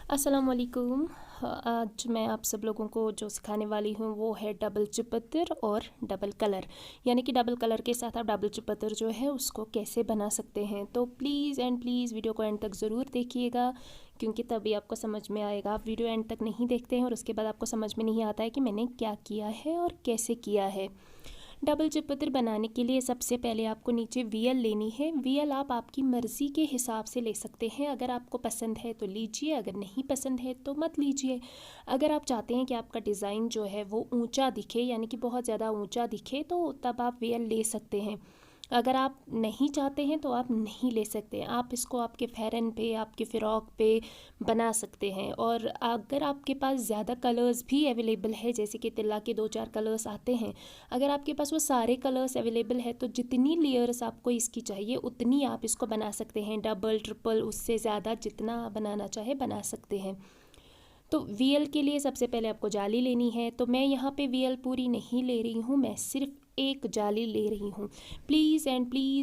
अस्सलाम वालेकुम। आज मैं आप सब लोगों को जो सिखाने वाली हूँ वो है डबल चुपत्तर और डबल कलर, यानी कि डबल कलर के साथ आप डबल चुपत्तर जो है उसको कैसे बना सकते हैं। तो प्लीज़ एंड प्लीज़ वीडियो को एंड तक ज़रूर देखिएगा, क्योंकि तभी आपको समझ में आएगा। आप वीडियो एंड तक नहीं देखते हैं और उसके बाद आपको समझ में नहीं आता है कि मैंने क्या किया है और कैसे किया है। डबल चुपत्तर बनाने के लिए सबसे पहले आपको नीचे वीएल लेनी है। वीएल आप आपकी मर्ज़ी के हिसाब से ले सकते हैं। अगर आपको पसंद है तो लीजिए, अगर नहीं पसंद है तो मत लीजिए। अगर आप चाहते हैं कि आपका डिज़ाइन जो है वो ऊंचा दिखे, यानी कि बहुत ज़्यादा ऊंचा दिखे, तो तब आप वीएल ले सकते हैं। अगर आप नहीं चाहते हैं तो आप नहीं ले सकते। आप इसको आपके फ़ेरन पे, आपके फ़िरॉक पे बना सकते हैं। और अगर आपके पास ज़्यादा कलर्स भी अवेलेबल है, जैसे कि तिल्ला के 2-4 कलर्स आते हैं, अगर आपके पास वो सारे कलर्स अवेलेबल है तो जितनी लेयर्स आपको इसकी चाहिए उतनी आप इसको बना सकते हैं। डबल, ट्रिपल, उससे ज़्यादा जितना आप बनाना चाहे बना सकते हैं। तो वीएल के लिए सबसे पहले आपको जाली लेनी है। तो मैं यहाँ पे वीएल पूरी नहीं ले रही हूँ, मैं सिर्फ एक जाली ले रही हूँ। प्लीज़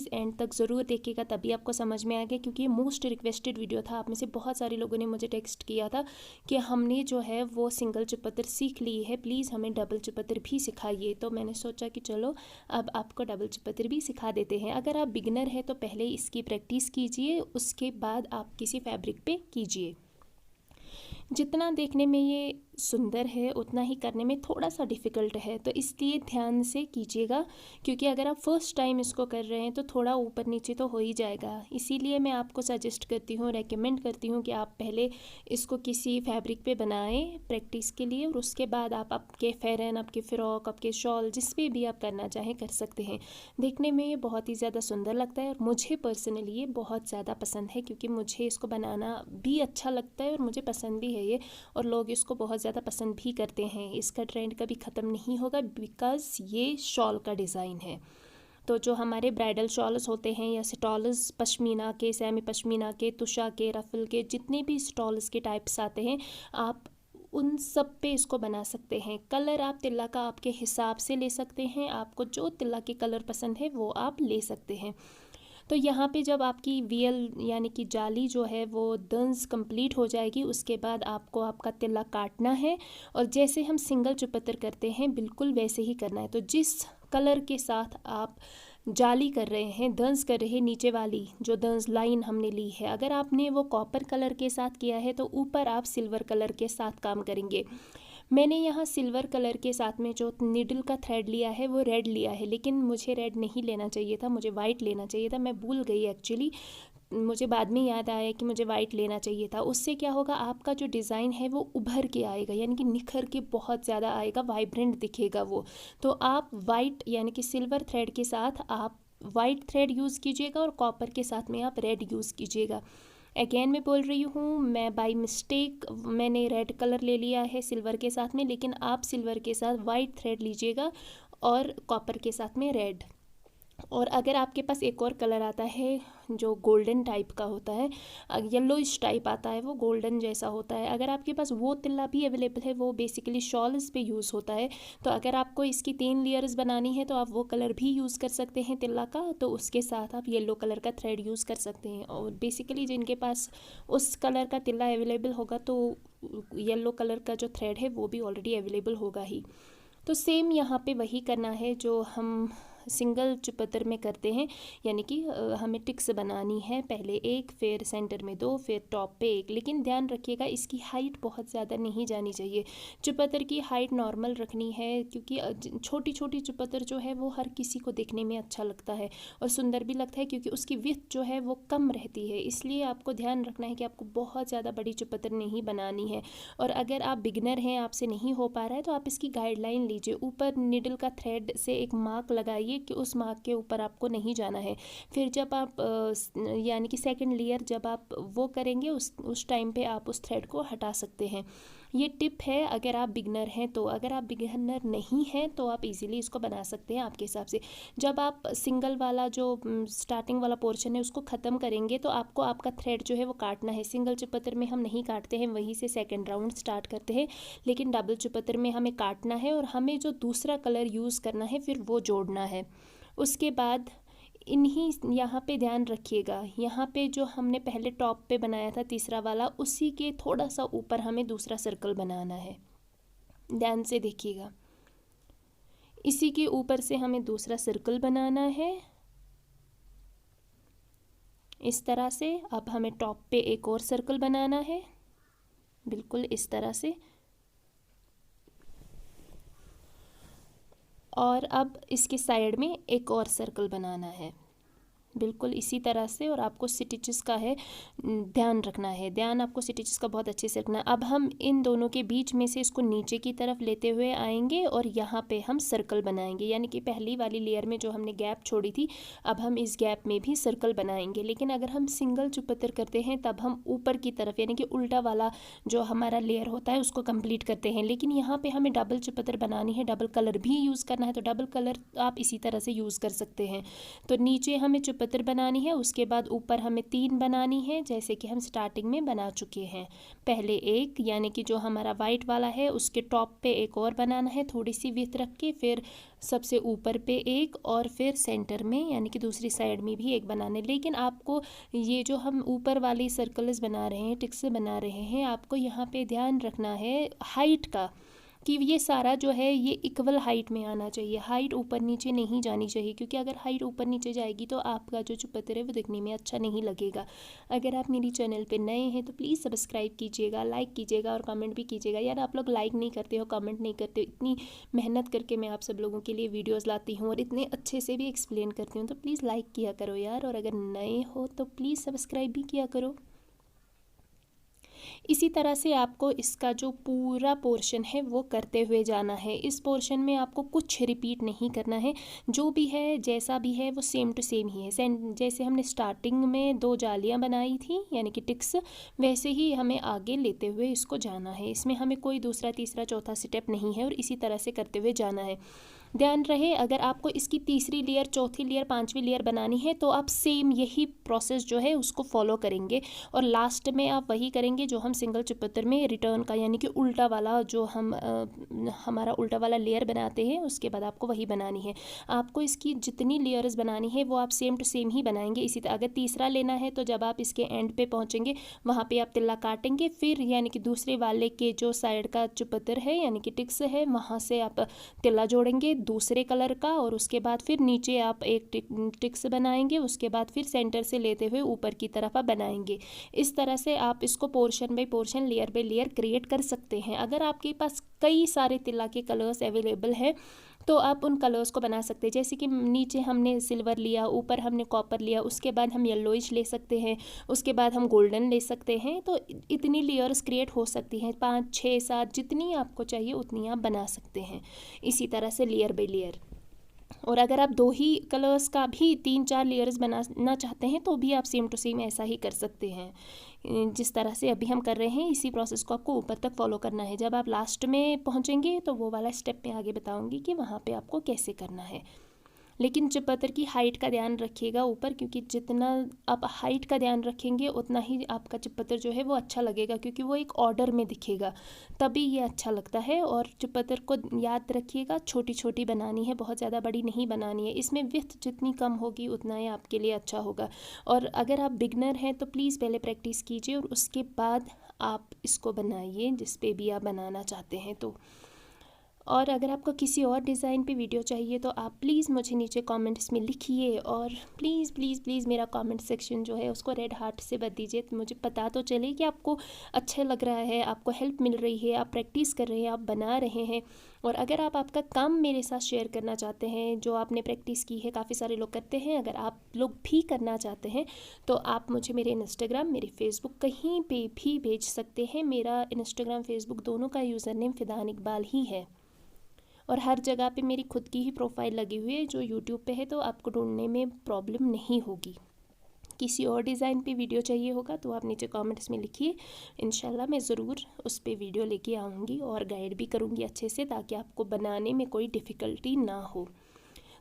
एंड तक ज़रूर देखिएगा, तभी आपको समझ में आएगा, क्योंकि ये मोस्ट रिक्वेस्टेड वीडियो था। आप में से बहुत सारे लोगों ने मुझे टेक्स्ट किया था कि हमने जो है वो सिंगल चुपत्तर सीख ली है, प्लीज़ हमें डबल चुपत्तर भी सिखाइए। तो मैंने सोचा कि चलो अब आपको डबल चुपत्तर भी सिखा देते हैं। अगर आप बिगनर हैं तो पहले इसकी प्रैक्टिस कीजिए, उसके बाद आप किसी फैब्रिक पे कीजिए। जितना देखने में ये सुंदर है उतना ही करने में थोड़ा सा डिफ़िकल्ट है, तो इसलिए ध्यान से कीजिएगा, क्योंकि अगर आप फर्स्ट टाइम इसको कर रहे हैं तो थोड़ा ऊपर नीचे तो हो ही जाएगा। इसीलिए मैं आपको सजेस्ट करती हूँ, रेकमेंड करती हूँ कि आप पहले इसको किसी फैब्रिक पे बनाएं प्रैक्टिस के लिए, और उसके बाद आप आपके फ़ेरन, आपके फ़्रॉक, आपके शॉल, जिस पे भी आप करना चाहें कर सकते हैं। देखने में ये बहुत ही ज़्यादा सुंदर लगता है और मुझे पर्सनली ये बहुत ज़्यादा पसंद है, क्योंकि मुझे इसको बनाना भी अच्छा लगता है और मुझे पसंद भी है ये, और लोग इसको बहुत ज़्यादा पसंद भी करते हैं। इसका ट्रेंड कभी ख़त्म नहीं होगा, बिकॉज़ ये शॉल का डिज़ाइन है। तो जो हमारे ब्राइडल शॉल्स होते हैं, या स्टॉल्स पश्मीना के, सेमी पश्मीना के, तुषा के, रफल के, जितने भी स्टॉल्स के टाइप्स आते हैं, आप उन सब पे इसको बना सकते हैं। कलर आप तिल्ला का आपके हिसाब से ले सकते हैं, आपको जो तिल्ला के कलर पसंद है वो आप ले सकते हैं। तो यहाँ पे जब आपकी वीएल यानी कि जाली जो है वो दंस कंप्लीट हो जाएगी, उसके बाद आपको आपका तिल्ला काटना है, और जैसे हम सिंगल चुपत्तर करते हैं बिल्कुल वैसे ही करना है। तो जिस कलर के साथ आप जाली कर रहे हैं, दंस कर रहे हैं, नीचे वाली जो दंस लाइन हमने ली है, अगर आपने वो कॉपर कलर के साथ किया है तो ऊपर आप सिल्वर कलर के साथ काम करेंगे। मैंने यहाँ सिल्वर कलर के साथ में जो निडल का थ्रेड लिया है वो रेड लिया है, लेकिन मुझे रेड नहीं लेना चाहिए था, मुझे वाइट लेना चाहिए था। मैं भूल गई एक्चुअली, मुझे बाद में याद आया कि मुझे वाइट लेना चाहिए था। उससे क्या होगा, आपका जो डिज़ाइन है वो उभर के आएगा, यानी कि निखर के बहुत ज़्यादा आएगा, वाइब्रेंट दिखेगा वो। तो आप वाइट यानी कि सिल्वर थ्रेड के साथ आप वाइट थ्रेड यूज़ कीजिएगा, और कॉपर के साथ में आप रेड यूज़ कीजिएगा। अगेन मैं बोल रही हूँ, मैं बाय मिस्टेक मैंने रेड कलर ले लिया है सिल्वर के साथ में, लेकिन आप सिल्वर के साथ वाइट थ्रेड लीजिएगा और कॉपर के साथ में रेड। और अगर आपके पास एक और कलर आता है जो गोल्डन टाइप का होता है, येलोइश टाइप आता है, वो गोल्डन जैसा होता है, अगर आपके पास वो तिल्ला भी अवेलेबल है, वो बेसिकली शॉल्स पे यूज़ होता है। तो अगर आपको इसकी 3 लेयर्स बनानी है तो आप वो कलर भी यूज़ कर सकते हैं तिल्ला का, तो उसके साथ आप येलो कलर का थ्रेड यूज़ कर सकते हैं। और बेसिकली जिनके पास उस कलर का तिल्ला अवेलेबल होगा तो येलो कलर का जो थ्रेड है वो भी ऑलरेडी अवेलेबल होगा ही। तो सेम यहाँ पे वही करना है जो हम सिंगल चुपत्तर में करते हैं, यानी कि हमें टिक्स बनानी है, पहले एक, फिर सेंटर में 2, फिर टॉप पे 1। लेकिन ध्यान रखिएगा इसकी हाइट बहुत ज़्यादा नहीं जानी चाहिए। चुपत्तर की हाइट नॉर्मल रखनी है, क्योंकि छोटी छोटी चुपत्तर जो है वो हर किसी को देखने में अच्छा लगता है और सुंदर भी लगता है, क्योंकि उसकी विड्थ जो है वो कम रहती है। इसलिए आपको ध्यान रखना है कि आपको बहुत ज़्यादा बड़ी चुपत्तर नहीं बनानी है। और अगर आप बिगनर हैं, आपसे नहीं हो पा रहा है, तो आप इसकी गाइडलाइन लीजिए। ऊपर निडल का थ्रेड से एक मार्क लगाइए कि उस मार्क के ऊपर आपको नहीं जाना है। फिर जब आप यानी कि सेकंड लेयर जब आप वो करेंगे, उस टाइम पे आप उस थ्रेड को हटा सकते हैं। ये टिप है अगर आप बिगनर हैं तो। अगर आप बिगनर नहीं हैं तो आप इजीली इसको बना सकते हैं आपके हिसाब से। जब आप सिंगल वाला जो स्टार्टिंग वाला पोर्शन है उसको ख़त्म करेंगे, तो आपको आपका थ्रेड जो है वो काटना है। सिंगल चुपत्तर में हम नहीं काटते हैं, वहीं से सेकंड राउंड स्टार्ट करते हैं, लेकिन डबल चुपत्तर में हमें काटना है, और हमें जो दूसरा कलर यूज़ करना है फिर वो जोड़ना है। उसके बाद इन्हीं यहाँ पे ध्यान रखिएगा, यहाँ पे जो हमने पहले टॉप पे बनाया था तीसरा वाला, उसी के थोड़ा सा ऊपर हमें दूसरा सर्कल बनाना है। ध्यान से देखिएगा, इसी के ऊपर से हमें दूसरा सर्कल बनाना है इस तरह से। अब हमें टॉप पे एक और सर्कल बनाना है, बिल्कुल इस तरह से। और अब इसके साइड में एक और सर्कल बनाना है, बिल्कुल इसी तरह से। और आपको स्टिचेस का है ध्यान रखना है, ध्यान आपको स्टिचेस का बहुत अच्छे से रखना है। अब हम इन दोनों के बीच में से इसको नीचे की तरफ लेते हुए आएंगे और यहाँ पे हम सर्कल बनाएंगे, यानी कि पहली वाली लेयर में जो हमने गैप छोड़ी थी, अब हम इस गैप में भी सर्कल बनाएंगे। लेकिन अगर हम सिंगल चुपत्तर करते हैं तब हम ऊपर की तरफ यानी कि उल्टा वाला जो हमारा लेयर होता है उसको कंप्लीट करते हैं। लेकिन यहाँ पे हमें डबल चुपत्तर बनानी है, डबल कलर भी यूज़ करना है, तो डबल कलर आप इसी तरह से यूज़ कर सकते हैं। तो नीचे हमें चुपत्तर बनानी है, उसके बाद ऊपर हमें 3 बनानी है, जैसे कि हम स्टार्टिंग में बना चुके हैं। पहले एक, यानी कि जो हमारा वाइट वाला है उसके टॉप पे एक और बनाना है थोड़ी सी विड्थ रख के, फिर सबसे ऊपर पे एक, और फिर सेंटर में यानी कि दूसरी साइड में भी एक बनाने। लेकिन आपको ये जो हम ऊपर वाली सर्कल्स बना रहे हैं, टिक्स बना रहे हैं, आपको यहाँ पे ध्यान रखना है हाइट का, कि ये सारा जो है ये इक्वल हाइट में आना चाहिए, हाइट ऊपर नीचे नहीं जानी चाहिए। क्योंकि अगर हाइट ऊपर नीचे जाएगी तो आपका जो चुपत्तर है वो दिखने में अच्छा नहीं लगेगा। अगर आप मेरी चैनल पे नए हैं तो प्लीज़ सब्सक्राइब कीजिएगा, लाइक कीजिएगा और कमेंट भी कीजिएगा। यार आप लोग लाइक नहीं करते हो, कमेंट नहीं करते हो, इतनी मेहनत करके मैं आप सब लोगों के लिए वीडियोज़ लाती हूँ और इतने अच्छे से भी एक्सप्लेन करती हूँ, तो प्लीज़ लाइक किया करो यार। और अगर नए हो तो प्लीज़ सब्सक्राइब भी किया करो। इसी तरह से आपको इसका जो पूरा पोर्शन है वो करते हुए जाना है। इस पोर्शन में आपको कुछ रिपीट नहीं करना है, जो भी है जैसा भी है वो सेम टू सेम ही है। जैसे हमने स्टार्टिंग में 2 जालियां बनाई थी यानी कि टिक्स, वैसे ही हमें आगे लेते हुए इसको जाना है। इसमें हमें कोई दूसरा तीसरा चौथा स्टेप नहीं है और इसी तरह से करते हुए जाना है। ध्यान रहे, अगर आपको इसकी तीसरी लेयर, चौथी लेयर, 5वीं लेयर बनानी है तो आप सेम यही प्रोसेस जो है उसको फॉलो करेंगे और लास्ट में आप वही करेंगे जो हम सिंगल चुपत्तर में रिटर्न का यानी कि उल्टा वाला जो हम हमारा उल्टा वाला लेयर बनाते हैं उसके बाद आपको वही बनानी है। आपको इसकी जितनी लेयर्स बनानी है वो आप सेम टू सेम ही बनाएंगे। इसी तरह अगर तीसरा लेना है तो जब आप इसके एंड पे पहुंचेंगे वहाँ पे आप तिल्ला काटेंगे, फिर यानी कि दूसरे वाले के जो साइड का चुपत्तर है यानी कि टिक्स है वहाँ से आप तिल्ला जोड़ेंगे दूसरे कलर का, और उसके बाद फिर नीचे आप एक टिक्स बनाएंगे, उसके बाद फिर सेंटर से लेते हुए ऊपर की तरफ आप बनाएंगे। इस तरह से आप इसको portion by portion, layer by layer create कर सकते हैं। अगर आपके पास कई सारे तिल्ला के कलर्स अवेलेबल हैं तो आप उन कलर्स को बना सकते हैं। जैसे कि नीचे हमने सिल्वर लिया, ऊपर हमने कॉपर लिया, उसके बाद हम येलोइश ले सकते हैं, उसके बाद हम गोल्डन ले सकते हैं। तो इतनी लेयर्स क्रिएट हो सकती हैं, 5, 6, 7 जितनी आपको चाहिए उतनी आप बना सकते हैं इसी तरह से लेयर बाय लेयर। और अगर आप 2 ही कलर्स का भी 3-4 लेयर्स बनाना चाहते हैं तो भी आप सेम टू सेम ऐसा ही कर सकते हैं। जिस तरह से अभी हम कर रहे हैं इसी प्रोसेस को आपको ऊपर तक फॉलो करना है। जब आप लास्ट में पहुंचेंगे तो वो वाला स्टेप मैं आगे बताऊंगी कि वहाँ पे आपको कैसे करना है। लेकिन चुपत्तर की हाइट का ध्यान रखिएगा ऊपर, क्योंकि जितना आप हाइट का ध्यान रखेंगे उतना ही आपका चुपत्तर जो है वो अच्छा लगेगा, क्योंकि वो एक ऑर्डर में दिखेगा, तभी ये अच्छा लगता है। और चुपत्तर को याद रखिएगा छोटी छोटी बनानी है, बहुत ज़्यादा बड़ी नहीं बनानी है। इसमें विड्थ जितनी कम होगी उतना ही आपके लिए अच्छा होगा। और अगर आप बिगनर हैं तो प्लीज़ पहले प्रैक्टिस कीजिए और उसके बाद आप इसको बनाइए जिस पे भी आप बनाना चाहते हैं तो। और अगर आपको किसी और डिज़ाइन पे वीडियो चाहिए तो आप प्लीज़ मुझे नीचे कमेंट्स में लिखिए, और प्लीज़ प्लीज़ प्लीज़ मेरा कमेंट सेक्शन जो है उसको रेड हार्ट से भर दीजिए, तो मुझे पता तो चले कि आपको अच्छा लग रहा है, आपको हेल्प मिल रही है, आप प्रैक्टिस कर रहे हैं, आप बना रहे हैं। और अगर आप आपका काम मेरे साथ शेयर करना चाहते हैं जो आपने प्रैक्टिस की है, काफ़ी सारे लोग करते हैं, अगर आप लोग भी करना चाहते हैं तो आप मुझे मेरे इंस्टाग्राम, मेरे फेसबुक कहीं पे भी भेज सकते हैं। मेरा इंस्टाग्राम फेसबुक दोनों का यूज़र नेम फ़िदान इकबाल ही है, और हर जगह पे मेरी खुद की ही प्रोफाइल लगी हुई है जो यूट्यूब पे है, तो आपको ढूंढने में प्रॉब्लम नहीं होगी। किसी और डिज़ाइन पे वीडियो चाहिए होगा तो आप नीचे कमेंट्स में लिखिए, इंशाल्लाह मैं ज़रूर उस पर वीडियो लेके आऊँगी और गाइड भी करूँगी अच्छे से, ताकि आपको बनाने में कोई डिफ़िकल्टी ना हो।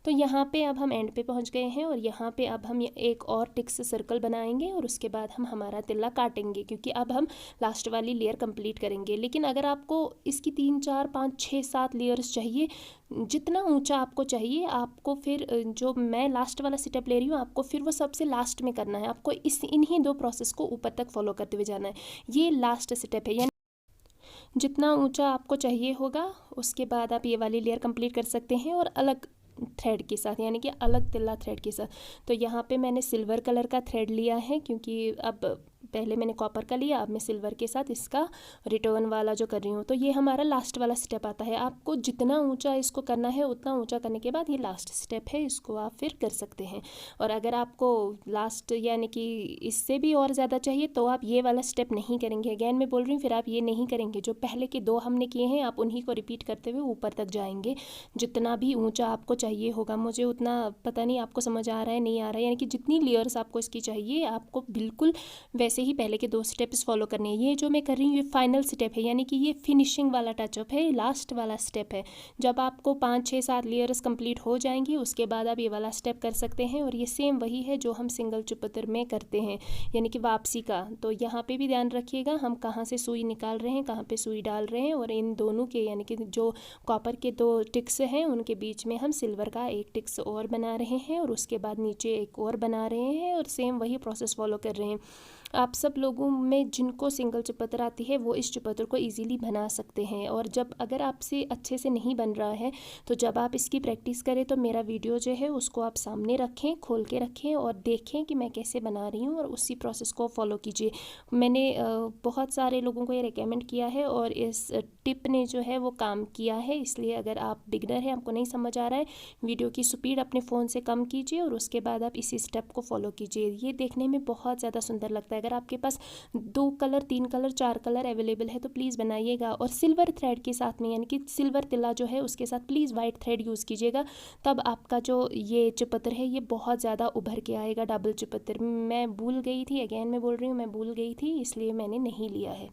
तो यहाँ पे अब हम एंड पे पहुँच गए हैं और यहाँ पे अब हम एक और टिक्स सर्कल बनाएंगे और उसके बाद हम हमारा तिल्ला काटेंगे, क्योंकि अब हम लास्ट वाली लेयर कंप्लीट करेंगे। लेकिन अगर आपको इसकी 3 4 5 6 7 लेयर्स चाहिए, जितना ऊंचा आपको चाहिए, आपको फिर जो मैं लास्ट वाला स्टेप ले रही हूँ, आपको फिर वो सबसे लास्ट में करना है। आपको इन्हीं दो प्रोसेस को ऊपर तक फॉलो करते हुए जाना है। ये लास्ट स्टेप है, यानी जितना ऊंचा आपको चाहिए होगा उसके बाद आप ये वाली लेयर कंप्लीट कर सकते हैं और अलग थ्रेड के साथ, यानी कि अलग तिल्ला थ्रेड के साथ। तो यहाँ पे मैंने सिल्वर कलर का थ्रेड लिया है, क्योंकि अब पहले मैंने कॉपर का लिया, अब मैं सिल्वर के साथ इसका रिटर्न वाला जो कर रही हूँ। तो ये हमारा लास्ट वाला स्टेप आता है। आपको जितना ऊंचा इसको करना है उतना ऊंचा करने के बाद ये लास्ट स्टेप है, इसको आप फिर कर सकते हैं। और अगर आपको लास्ट यानी कि इससे भी और ज़्यादा चाहिए तो आप ये वाला स्टेप नहीं करेंगे। अगैन मैं बोल रही हूँ, फिर आप ये नहीं करेंगे। जो पहले के दो हमने किए हैं आप उन्हीं को रिपीट करते हुए ऊपर तक जाएंगे, जितना भी ऊँचा आपको चाहिए होगा। मुझे उतना पता नहीं आपको समझ आ रहा है नहीं आ रहा है, यानी कि जितनी लेयर्स आपको इसकी चाहिए आपको बिल्कुल वैसे ही पहले के 2 स्टेप्स फॉलो करने हैं। ये जो मैं कर रही हूँ ये फाइनल स्टेप है, यानी कि ये फिनिशिंग वाला टचअप है, लास्ट वाला स्टेप है। जब आपको 5 6 7 लेयर्स कंप्लीट हो जाएंगी उसके बाद आप ये वाला स्टेप कर सकते हैं। और ये सेम वही है जो हम सिंगल चुपत्तर में करते हैं, यानी कि वापसी का। तो यहाँ पे भी ध्यान रखिएगा हम कहाँ से सुई निकाल रहे हैं, कहाँ पे सुई डाल रहे हैं। और इन दोनों के यानी कि जो कॉपर के 2 टिक्स हैं उनके बीच में हम सिल्वर का एक टिक्स और बना रहे हैं और उसके बाद नीचे एक और बना रहे हैं और सेम वही प्रोसेस फॉलो कर रहे हैं। आप सब लोगों में जिनको सिंगल चुपत्तर आती है वो इस चुपत्तर को इजीली बना सकते हैं। और जब अगर आपसे अच्छे से नहीं बन रहा है तो जब आप इसकी प्रैक्टिस करें तो मेरा वीडियो जो है उसको आप सामने रखें, खोल के रखें और देखें कि मैं कैसे बना रही हूँ और उसी प्रोसेस को फॉलो कीजिए। मैंने बहुत सारे लोगों को ये रिकमेंड किया है और इस टिप ने जो है वो काम किया है। इसलिए अगर आप बिगनर हैं, आपको नहीं समझ आ रहा है, वीडियो की स्पीड अपने फ़ोन से कम कीजिए और उसके बाद आप इसी स्टेप को फॉलो कीजिए। ये देखने में बहुत ज़्यादा सुंदर लगता है। अगर आपके पास 2 कलर 3 कलर 4 कलर अवेलेबल है तो प्लीज़ बनाइएगा। और सिल्वर थ्रेड के साथ में, यानी कि सिल्वर तिल्ला जो है उसके साथ प्लीज़ वाइट थ्रेड यूज़ कीजिएगा, तब आपका जो ये चुपत्तर है ये बहुत ज़्यादा उभर के आएगा डबल चुपत्तर। मैं भूल गई थी, अगेन मैं बोल रही हूँ, मैं भूल गई थी इसलिए मैंने नहीं लिया है।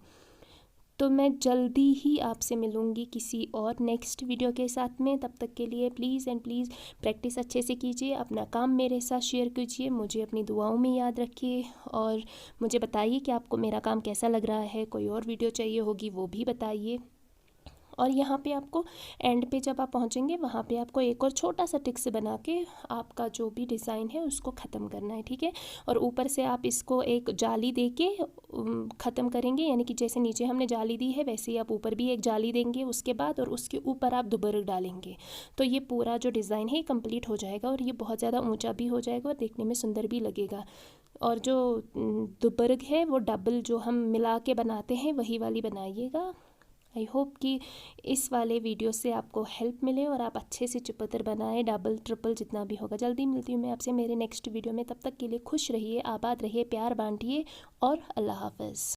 तो मैं जल्दी ही आपसे मिलूँगी किसी और नेक्स्ट वीडियो के साथ में। तब तक के लिए प्लीज़ एंड प्लीज़ प्रैक्टिस अच्छे से कीजिए, अपना काम मेरे साथ शेयर कीजिए, मुझे अपनी दुआओं में याद रखिए और मुझे बताइए कि आपको मेरा काम कैसा लग रहा है। कोई और वीडियो चाहिए होगी वो भी बताइए। और यहाँ पे आपको एंड पे जब आप पहुँचेंगे वहाँ पे आपको एक और छोटा सा टिक्स बना के आपका जो भी डिज़ाइन है उसको ख़त्म करना है, ठीक है। और ऊपर से आप इसको एक जाली दे के ख़त्म करेंगे, यानी कि जैसे नीचे हमने जाली दी है वैसे ही आप ऊपर भी एक जाली देंगे उसके बाद, और उसके ऊपर आप दुबर्ग डालेंगे। तो ये पूरा जो डिज़ाइन है कंप्लीट हो जाएगा और ये बहुत ज़्यादा ऊँचा भी हो जाएगा और देखने में सुंदर भी लगेगा। और जो दुबर्ग है वो डबल जो हम मिला के बनाते हैं वही वाली बनाइएगा। आई होप कि इस वाले वीडियो से आपको हेल्प मिले और आप अच्छे से चुपत्तर बनाएं, डबल ट्रिपल जितना भी होगा। जल्दी मिलती हूँ मैं आपसे मेरे नेक्स्ट वीडियो में, तब तक के लिए खुश रहिए, आबाद रहिए, प्यार बांटिए और अल्लाह हाफ़िज़।